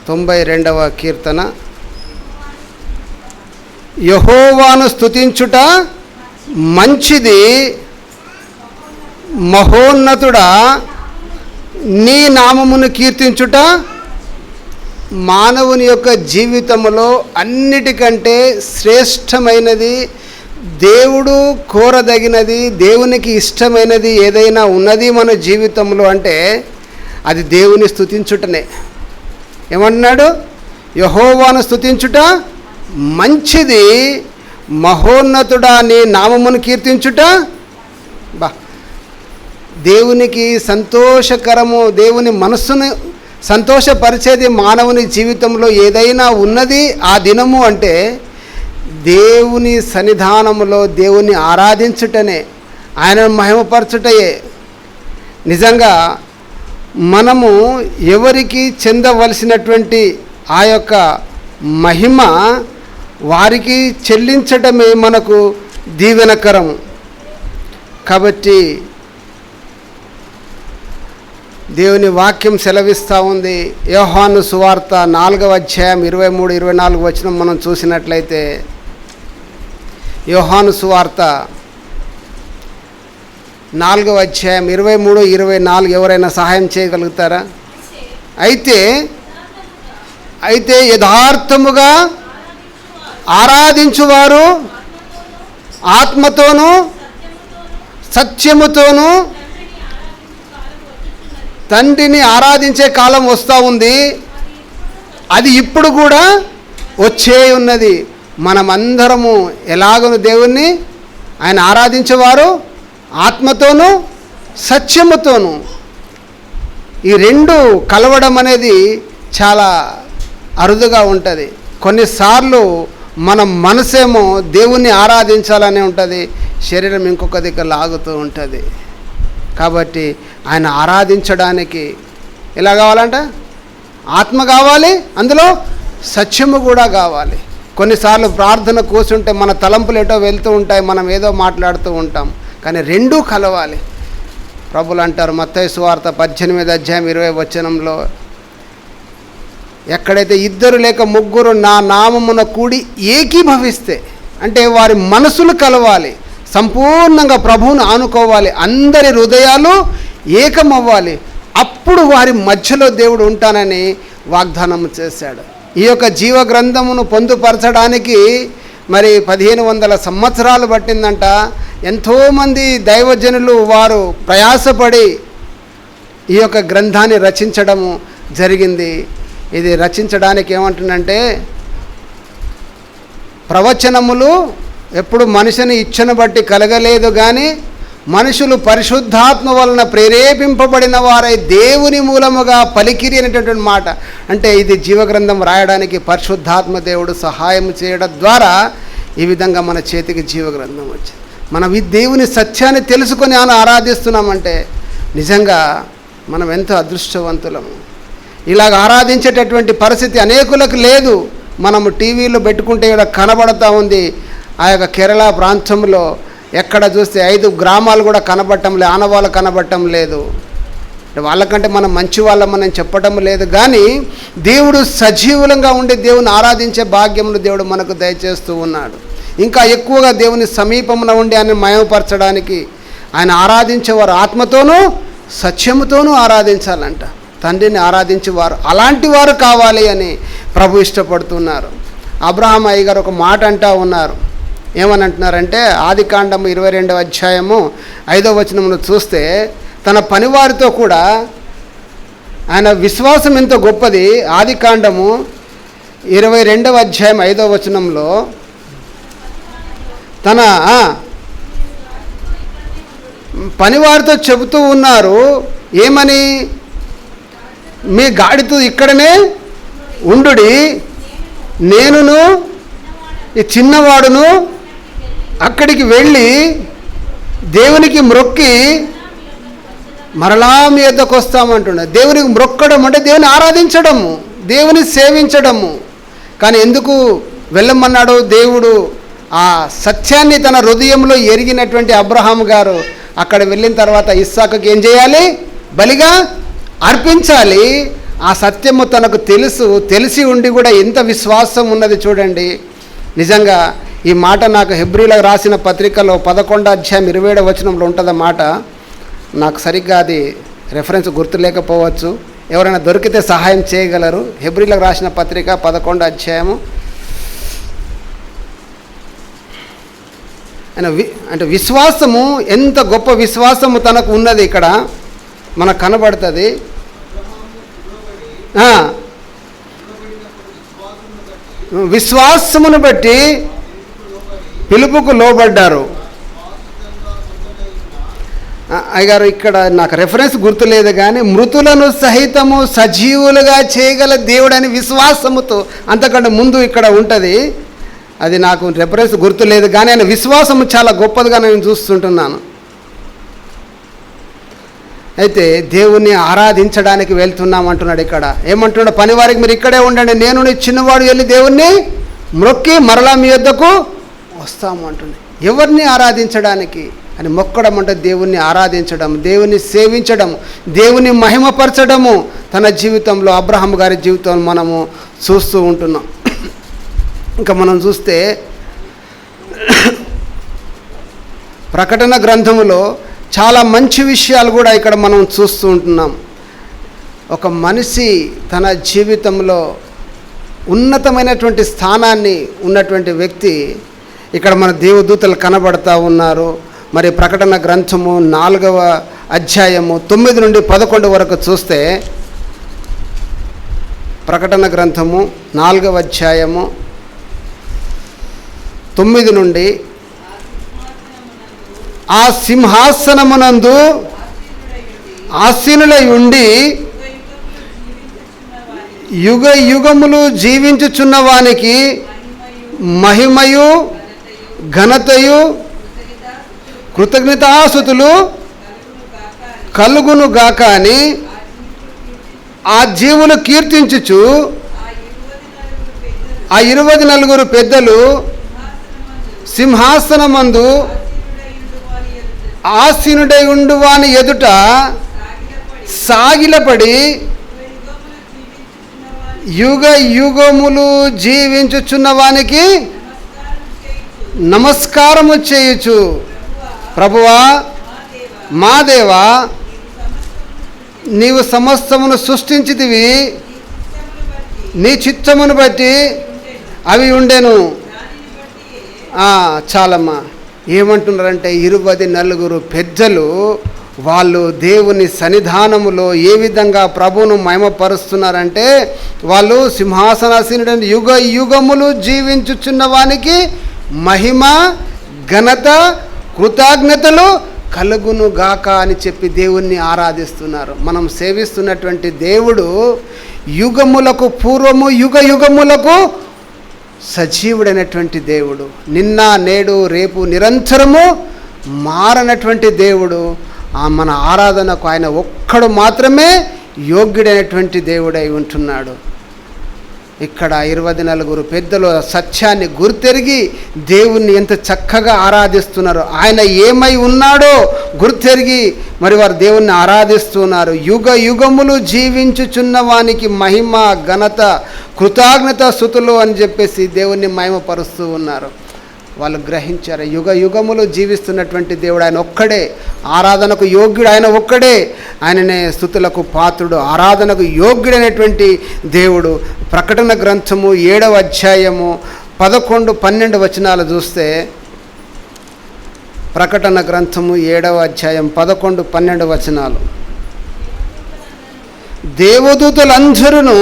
92వ కీర్తన. యెహోవాను స్తుతించుట మంచిది, మహోన్నతుడా నీ నామమును కీర్తించుట మానవుని యొక్క జీవితంలో అన్నిటికంటే శ్రేష్టమైనది, దేవుడు కోరదగినది, దేవునికి ఇష్టమైనది ఏదైనా ఉన్నది మన జీవితంలో అంటే అది దేవుని స్తుతించుటనే. ఏమన్నాడు? యెహోవాను స్తుతించుట మంచిది, మహోన్నతుడా నీ నామమును కీర్తించుట దేవునికి సంతోషకరము. దేవుని మనస్సును సంతోషపరిచేది మానవుని జీవితంలో ఏదైనా ఉన్నది ఆ దినము అంటే దేవుని సన్నిధానములో దేవుని ఆరాధించుటనే, ఆయనను మహిమపరచుటయే. నిజంగా మనము ఎవరికి చెందవలసినటువంటి ఆ యొక్క మహిమ వారికి చెల్లించటమే మనకు దీవెనకరం. కాబట్టి దేవుని వాక్యం సెలవిస్తూ ఉంది. యోహాను సువార్త 4వ అధ్యాయం 23-24 వచనం మనం చూసినట్లయితే, యోహాను సువార్త 4వ అధ్యాయం 23-24 ఎవరైనా సహాయం చేయగలుగుతారా? అయితే యథార్థముగా ఆరాధించువారు ఆత్మతోనూ సత్యముతోనూ తండ్రిని ఆరాధించే కాలం వస్తూ ఉంది. అది ఇప్పుడు కూడా వచ్చే ఉన్నది. మనమందరము ఎలాగను దేవుణ్ణి ఆయన ఆరాధించేవారు ఆత్మతోనూ సత్యముతోనూ. ఈ రెండు కలవడం అనేది చాలా అరుదుగా ఉంటుంది. కొన్నిసార్లు మన మనసేమో దేవుణ్ణి ఆరాధించాలని ఉంటుంది, శరీరం ఇంకొక దగ్గర లాగుతూ ఉంటుంది. కాబట్టి ఆయన ఆరాధించడానికి ఎలా కావాలంట? ఆత్మ కావాలి, అందులో సత్యము కూడా కావాలి. కొన్నిసార్లు ప్రార్థన కూర్చుంటే మన తలంపులు ఏటో వెళ్తూ ఉంటాయి, మనం ఏదో మాట్లాడుతూ ఉంటాం, కానీ రెండూ కలవాలి. ప్రభులు అంటారు మత్తయి సువార్త 18వ అధ్యాయం 20వ వచనంలో, ఎక్కడైతే 2 లేక 3 నా నామమున కూడి ఏకీభవిస్తే, అంటే వారి మనసులు కలవాలి, సంపూర్ణంగా ప్రభువును ఆనుకోవాలి, అందరి హృదయాలు ఏకమవ్వాలి. అప్పుడు వారి మధ్యలో దేవుడు ఉంటానని వాగ్దానం చేశాడు. ఈ యొక్క జీవ గ్రంథమును పొందుపరచడానికి మరి 1500 సంవత్సరాలు పట్టిందంట. ఎంతోమంది దైవజనులు వారు ప్రయాసపడి ఈ యొక్క గ్రంథాన్ని రచించడము జరిగింది. ఇది రచించడానికి ఏమంటుందంటే, ప్రవచనములు ఎప్పుడు మనిషిని ఇచ్చను బట్టి కలగలేదు, కానీ మనుషులు పరిశుద్ధాత్మ వలన ప్రేరేపింపబడిన వారై దేవుని మూలముగా పలికిరి అనేటటువంటి మాట. అంటే ఇది జీవగ్రంథం రాయడానికి పరిశుద్ధాత్మ దేవుడు సహాయం చేయడం ద్వారా ఈ విధంగా మన చేతికి జీవగ్రంథం వచ్చింది. మనం ఈ దేవుని సత్యాన్ని తెలుసుకొని ఆరాధిస్తున్నామంటే నిజంగా మనం ఎంతో అదృష్టవంతులము. ఇలాగ ఆరాధించేటటువంటి పరిస్థితి అనేకులకు లేదు. మనము టీవీలో పెట్టుకుంటే ఇక్కడ కనబడతా ఉంది. ఆ యొక్క కేరళ ప్రాంతంలో ఎక్కడ చూస్తే 5 గ్రామాలు కూడా కనబడటం లేదు, ఆనవాళ్ళు కనబడటం లేదు. వాళ్ళకంటే మనం మంచి వాళ్ళమని చెప్పటం లేదు, కానీ దేవుడు సజీవులంగా ఉండి దేవుని ఆరాధించే భాగ్యమును దేవుడు మనకు దయచేస్తూ ఉన్నాడు. ఇంకా ఎక్కువగా దేవుని సమీపమున ఉండి ఆయన మహిమపరచడానికి ఆయన ఆరాధించేవారు ఆత్మతోనూ సత్యముతోనూ ఆరాధించాలంట. తండ్రిని ఆరాధించేవారు అలాంటి వారు కావాలి అని ప్రభు ఇష్టపడుతున్నారు. అబ్రహాం అయ్య గారు ఒక మాట అంటూ ఉన్నారు. ఏమని అంటున్నారంటే, ఆదికాండము 22వ అధ్యాయము 5వ వచనమును చూస్తే, తన పనివారితో కూడా ఆయన విశ్వాసం ఎంత గొప్పది. ఆదికాండము 22వ అధ్యాయం 5వ వచనంలో తన పనివారితో చెబుతూ ఉన్నారు. ఏమని? మీ గాడితో ఇక్కడనే ఉండుడి, నేనును ఈ చిన్నవాడును అక్కడికి వెళ్ళి దేవునికి మ్రొక్కి మరలా మీ యొద్దకు వస్తామంటున్నాడు. దేవునికి మ్రొక్కడం అంటే దేవుని ఆరాధించడము, దేవుని సేవించడము. కానీ ఎందుకు వెళ్ళమన్నాడు దేవుడు? ఆ సత్యాన్ని తన హృదయంలో ఎరిగినటువంటి అబ్రహాం గారు అక్కడ వెళ్ళిన తర్వాత ఇస్సాకుకి ఏం చేయాలి? బలిగా అర్పించాలి. ఆ సత్యము తనకు తెలిసి ఉండి కూడా ఎంత విశ్వాసం ఉన్నది చూడండి. నిజంగా ఈ మాట నాకు హెబ్రీలకు రాసిన పత్రికలో 11:27 ఉంటుందన్నమాట. నాకు సరిగ్గా అది రెఫరెన్స్ గుర్తు లేకపోవచ్చు, ఎవరైనా దొరికితే సహాయం చేయగలరు. హెబ్రీలకు రాసిన పత్రిక 11 అంటే విశ్వాసము, ఎంత గొప్ప విశ్వాసము తనకు ఉన్నది ఇక్కడ మనకు కనబడుతుంది. విశ్వాసమును బట్టి పిలుపుకు లోబడ్డారు. అయ్యగారు ఇక్కడ నాకు రెఫరెన్స్ గుర్తులేదు కానీ మృతులను సహితము సజీవులుగా చేయగల దేవుడని విశ్వాసముతో, అంతకంటే ముందు ఇక్కడ ఉంటుంది, అది నాకు రెఫరెన్స్ గుర్తులేదు కానీ ఆయన విశ్వాసము చాలా గొప్పదిగా నేను చూస్తుంటున్నాను. అయితే దేవుణ్ణి ఆరాధించడానికి వెళ్తున్నాం అంటున్నాడు. ఇక్కడ ఏమంటున్నాడు, పనివారికి మీరు ఇక్కడే ఉండండి, నేను నీ చిన్నవాడు వెళ్ళి దేవుణ్ణి మొక్కి మరలా మీ యొద్దకు వస్తాము అంటున్నాడు. ఎవరిని ఆరాధించడానికి అని మొక్కడం అంటే దేవుణ్ణి ఆరాధించడం, దేవుణ్ణి సేవించడం, దేవుని మహిమపరచడము తన జీవితంలో, అబ్రహాం గారి జీవితం మనము చూస్తూ ఉంటున్నాం. ఇంకా మనం చూస్తే ప్రకటన గ్రంథములో చాలా మంచి విషయాలు కూడా ఇక్కడ మనం చూస్తూ ఉంటున్నాం. ఒక మనిషి తన జీవితంలో ఉన్నతమైనటువంటి స్థానాన్ని ఉన్నటువంటి వ్యక్తి ఇక్కడ మన దేవదూతలు కనబడతా ఉన్నారు. మరి ప్రకటన గ్రంథము 4వ అధ్యాయము 9 నుండి 11 వరకు చూస్తే, ప్రకటన గ్రంథము 4వ అధ్యాయము 9 నుండి, ఆ సింహాసనమునందు ఆసీనులై ఉండి యుగ యుగములు జీవించుచున్న వానికి మహిమయు ఘనతయు కృతజ్ఞతాస్తుతులు కలుగును గాక అని ఆ జీవులు కీర్తించుచు ఆ 24 పెద్దలు సింహాసనమందు ఆసీనుడై ఉండు వాని ఎదుట సాగిలపడి యుగ యుగములు జీవించుచున్న వానికి నమస్కారము చేయుచు, ప్రభువా మా దేవా, నీవు సమస్తమును సృష్టించితివి, నీ చిత్తమును బట్టి అవి ఉండెను. చాలమ్మా. ఏమంటున్నారంటే 24 పెద్దలు వాళ్ళు దేవుని సన్నిధానములో ఏ విధంగా ప్రభువును మహిమపరుస్తున్నారంటే, వాళ్ళు సింహాసనాసీనుడైన యుగ యుగములు జీవించుచున్న వానికి మహిమ ఘనత కృతజ్ఞతలు కలుగును గాక అని చెప్పి దేవుణ్ణి ఆరాధిస్తున్నారు. మనం సేవిస్తున్నటువంటి దేవుడు యుగములకు పూర్వము యుగ యుగములకు సజీవుడైనటువంటి దేవుడు, నిన్న నేడు రేపు నిరంతరము మారనటువంటి దేవుడు. మన ఆరాధనకు ఆయన ఒక్కడు మాత్రమే యోగ్యుడైనటువంటి దేవుడై ఉంటున్నాడు. ఇక్కడ 24 పెద్దలు సత్యాన్ని గుర్తెరిగి దేవుణ్ణి ఎంత చక్కగా ఆరాధిస్తున్నారు. ఆయన ఏమై ఉన్నాడో గుర్తెరిగి మరి వారు దేవుణ్ణి ఆరాధిస్తున్నారు. యుగ యుగములు జీవించుచున్న వానికి మహిమ ఘనత కృతజ్ఞత స్తుతులు అని చెప్పేసి దేవుణ్ణి మహిమపరుస్తూ ఉన్నారు. వాళ్ళు గ్రహించారు, యుగ యుగములు జీవిస్తున్నటువంటి దేవుడు ఆయన ఒక్కడే, ఆరాధనకు యోగ్యుడు ఆయన ఒక్కడే, ఆయననే స్తుతులకు పాత్రుడు, ఆరాధనకు యోగ్యుడైనటువంటి దేవుడు. ప్రకటన గ్రంథము 7వ అధ్యాయము 11-12 వచనాలు చూస్తే, ప్రకటన గ్రంథము 7వ అధ్యాయం 11-12 వచనాలు, దేవదూతలందరూ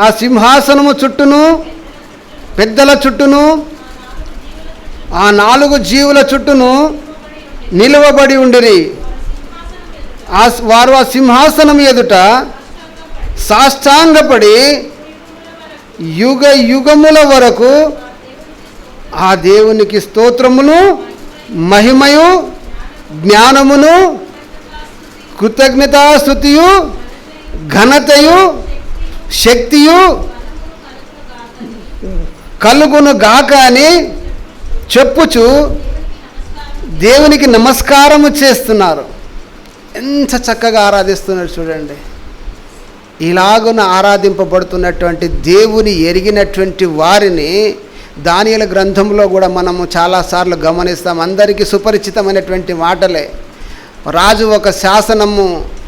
ఆ సింహాసనము చుట్టూను పెద్దల చుట్టూను ఆ 4 జీవుల చుట్టూను నిలువబడి ఉండిరి. వారు ఆ సింహాసనం ఎదుట సాష్టాంగపడి యుగ యుగముల వరకు ఆ దేవునికి స్తోత్రమును మహిమయు జ్ఞానమును కృతజ్ఞతాస్తుతియు ఘనతయు శక్తియు కలుగును గాక అని చెప్పుచు దేవునికి నమస్కారము చేస్తున్నారు. ఎంత చక్కగా ఆరాధిస్తున్నారు చూడండి. ఇలాగున ఆరాధింపబడుతున్నటువంటి దేవుని ఎరిగినటువంటి వారిని దానియేలు గ్రంథంలో కూడా మనము చాలాసార్లు గమనిస్తాం. అందరికీ సుపరిచితమైనటువంటి మాటలే. రాజు ఒక శాసనము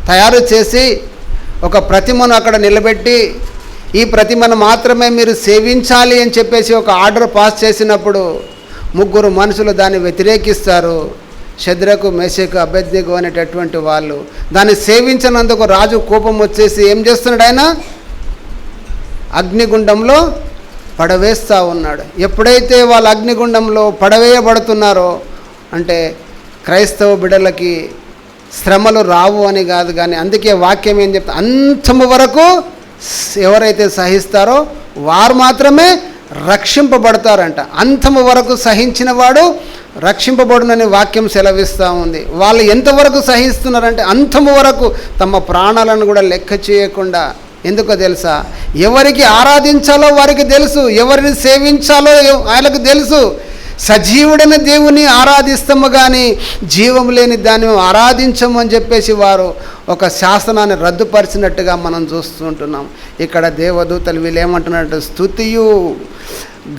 తయారు చేసి ఒక ప్రతిమను అక్కడ నిలబెట్టి ఈ ప్రతిమను మాత్రమే మీరు సేవించాలి అని చెప్పేసి ఒక ఆర్డర్ పాస్ చేసినప్పుడు 3 మనుషులు దాన్ని వ్యతిరేకిస్తారు. షద్రకు, మేషకు, అబేద్నెగో అనేటటువంటి వాళ్ళు దాన్ని సేవించినందుకు రాజు కోపం వచ్చేసి ఏం చేస్తున్నాడు? ఆయన అగ్నిగుండంలో పడవేస్తూ ఉన్నాడు. ఎప్పుడైతే వాళ్ళు అగ్నిగుండంలో పడవేయబడుతున్నారో అంటే క్రైస్తవ బిడ్డలకి శ్రమలు రావు అని కాదు, కానీ అందుకే వాక్యం ఏం చెప్తా, అంతము వరకు ఎవరైతే సహిస్తారో వారు మాత్రమే రక్షింపబడతారంట. అంతము వరకు సహించిన వాడు రక్షింపబడునని వాక్యం సెలవిస్తూ ఉంది. వాళ్ళు ఎంతవరకు సహిస్తున్నారంటే అంతము వరకు తమ ప్రాణాలను కూడా లెక్క చేయకుండా. ఎందుకో తెలుసా? ఎవరికి ఆరాధించాలో వారికి తెలుసు, ఎవరిని సేవించాలో ఆయనకు తెలుసు. సజీవుడైన దేవుని ఆరాధిస్తాము కానీ జీవం లేని దాన్ని ఆరాధించము అని చెప్పేసి వారు ఒక శాసనాన్ని రద్దుపరిచినట్టుగా మనం చూస్తుంటున్నాం. ఇక్కడ దేవదూతలు వీళ్ళు ఏమంటున్నారంటే స్తుతియు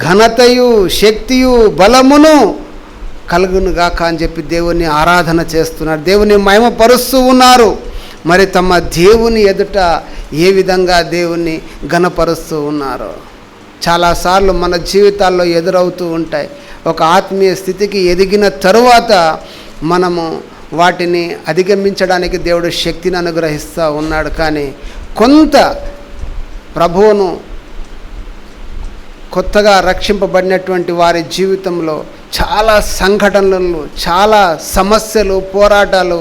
ఘనతయు శక్తియు బలమును కలుగునుగాక అని చెప్పి దేవుని ఆరాధన చేస్తున్నారు, దేవుని మహిమపరుస్తూ ఉన్నారు. మరి తమ దేవుని ఎదుట ఏ విధంగా దేవుణ్ణి ఘనపరుస్తూ ఉన్నారో చాలాసార్లు మన జీవితాల్లో ఎదురవుతూ ఉంటాయి. ఒక ఆత్మీయ స్థితికి ఎదిగిన తరువాత మనము వాటిని అధిగమించడానికి దేవుడు శక్తిని అనుగ్రహిస్తూ ఉన్నాడు. కానీ కొంత ప్రభువును కొత్తగా రక్షింపబడినటువంటి వారి జీవితంలో చాలా సంఘటనలు, చాలా సమస్యలు, పోరాటాలు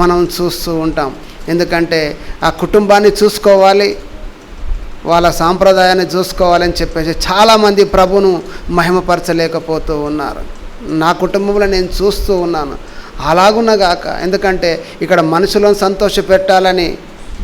మనం చూస్తూ ఉంటాం. ఎందుకంటే ఆ కుటుంబాన్ని చూసుకోవాలి, వాళ్ళ సాంప్రదాయాన్ని చూసుకోవాలని చెప్పేసి చాలామంది ప్రభును మహిమపరచలేకపోతూ ఉన్నారు. నా కుటుంబంలో నేను చూస్తూ ఉన్నాను. అలాగున్నగాక, ఎందుకంటే ఇక్కడ మనుషులను సంతోషపెట్టాలని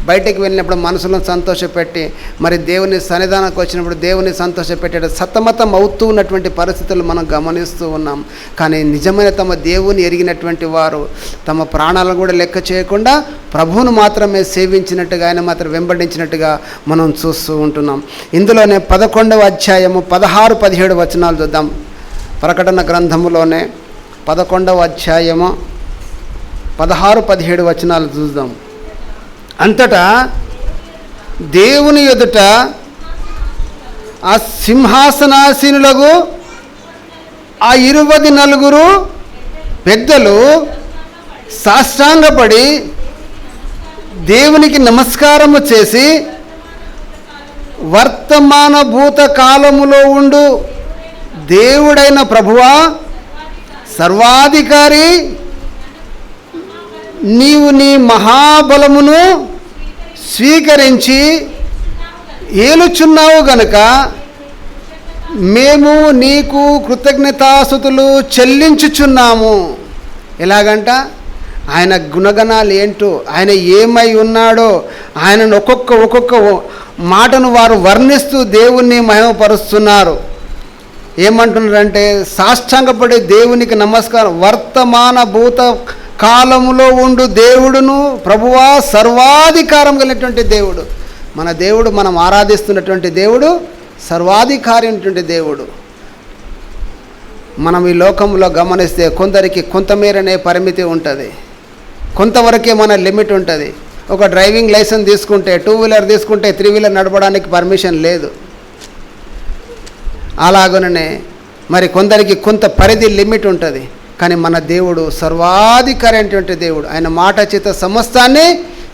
బయటకు వెళ్ళినప్పుడు మనసులను సంతోషపెట్టి మరి దేవుని సన్నిధానానికి వచ్చినప్పుడు దేవుని సంతోషపెట్టే సతమతం అవుతూ ఉన్నటువంటి పరిస్థితులు మనం గమనిస్తూ ఉన్నాం. కానీ నిజమైన తమ దేవుని ఎరిగినటువంటి వారు తమ ప్రాణాలను కూడా లెక్క చేయకుండా ప్రభువును మాత్రమే సేవించినట్టుగా, ఆయన మాత్రం వెంబడించినట్టుగా మనం చూస్తూ ఉంటున్నాం. ఇందులోనే 11వ అధ్యాయము 16-17 వచనాలు చూద్దాం. ప్రకటన గ్రంథములోనే 11వ అధ్యాయము 16-17 వచనాలు చూద్దాం. అంతటా దేవుని ఎదుట ఆ సింహాసనాసీనులకు ఆ 24 పెద్దలు సాష్టాంగపడి దేవునికి నమస్కారము చేసి, వర్తమాన భూత కాలములో ఉండు దేవుడైన ప్రభువా, సర్వాధికారి, నీవు నీ మహాబలమును స్వీకరించి ఏలుచున్నావు గనుక మేము నీకు కృతజ్ఞతాస్తుతులు చెల్లించుచున్నాము. ఎలాగంట? ఆయన గుణగణాలు ఏంటో, ఆయన ఏమై ఉన్నాడో, ఆయనను ఒక్కొక్క మాటను వారు వర్ణిస్తూ దేవుణ్ణి మహిమపరుస్తున్నారు. ఏమంటున్నారంటే సాష్టాంగపడి దేవునికి నమస్కారం, వర్తమాన భూత కాలములో ఉండు దేవుడును ప్రభువా, సర్వాధికారం కలిగినటువంటి దేవుడు. మన దేవుడు, మనం ఆరాధిస్తున్నటువంటి దేవుడు సర్వాధికారి అయినటువంటి దేవుడు. మనం ఈ లోకంలో గమనిస్తే కొందరికి కొంతమేరనే పరిమితి ఉంటుంది, కొంతవరకే మన లిమిట్ ఉంటుంది. ఒక డ్రైవింగ్ లైసెన్స్ తీసుకుంటే, 2 వీలర్ తీసుకుంటే 3 వీలర్ నడపడానికి పర్మిషన్ లేదు. అలాగనే మరి కొందరికి కొంత పరిధి లిమిట్ ఉంటుంది. కానీ మన దేవుడు సర్వాధికారి అయినటువంటి దేవుడు. ఆయన మాట చేత సమస్తాన్ని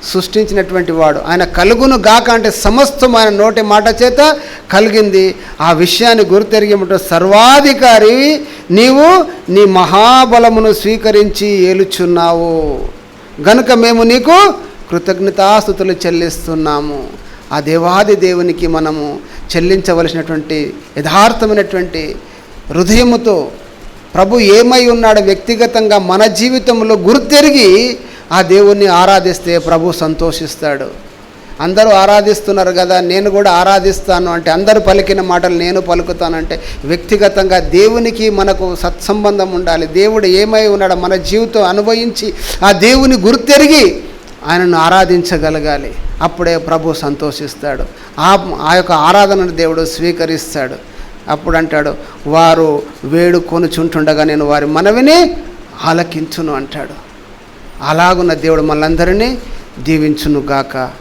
సృష్టించినటువంటి వాడు. ఆయన కలుగును గాక అంటే సమస్తం ఆయన నోటి మాట చేత కలిగింది. ఆ విషయాన్ని గుర్తెరిగినట్టు సర్వాధికారి నీవు నీ మహాబలమును స్వీకరించి ఏలుచున్నావు గనుక మేము నీకు కృతజ్ఞతాస్తుతులు చెల్లిస్తున్నాము. ఆ దేవాది దేవునికి మనము చెల్లించవలసినటువంటి యథార్థమైనటువంటి హృదయముతో ప్రభు ఏమై ఉన్నాడో వ్యక్తిగతంగా మన జీవితంలో గుర్తెరిగి ఆ దేవుణ్ణి ఆరాధిస్తే ప్రభు సంతోషిస్తాడు. అందరూ ఆరాధిస్తున్నారు కదా, నేను కూడా ఆరాధిస్తాను అంటే, అందరూ పలికిన మాటలు నేను పలుకుతానంటే, వ్యక్తిగతంగా దేవునికి మనకు సత్సంబంధం ఉండాలి. దేవుడు ఏమై ఉన్నాడో మన జీవితం అనుభవించి ఆ దేవుని గుర్తెరిగి ఆయనను ఆరాధించగలగాలి. అప్పుడే ప్రభు సంతోషిస్తాడు. ఆ యొక్క ఆరాధనను దేవుడు స్వీకరిస్తాడు. అప్పుడు అంటాడు, వారు వేడుకొనుచుంటుండగా నేను వారి మనవిని ఆలకించును అంటాడు. అలాగున్న దేవుడు మనందరినీ దీవించును గాక.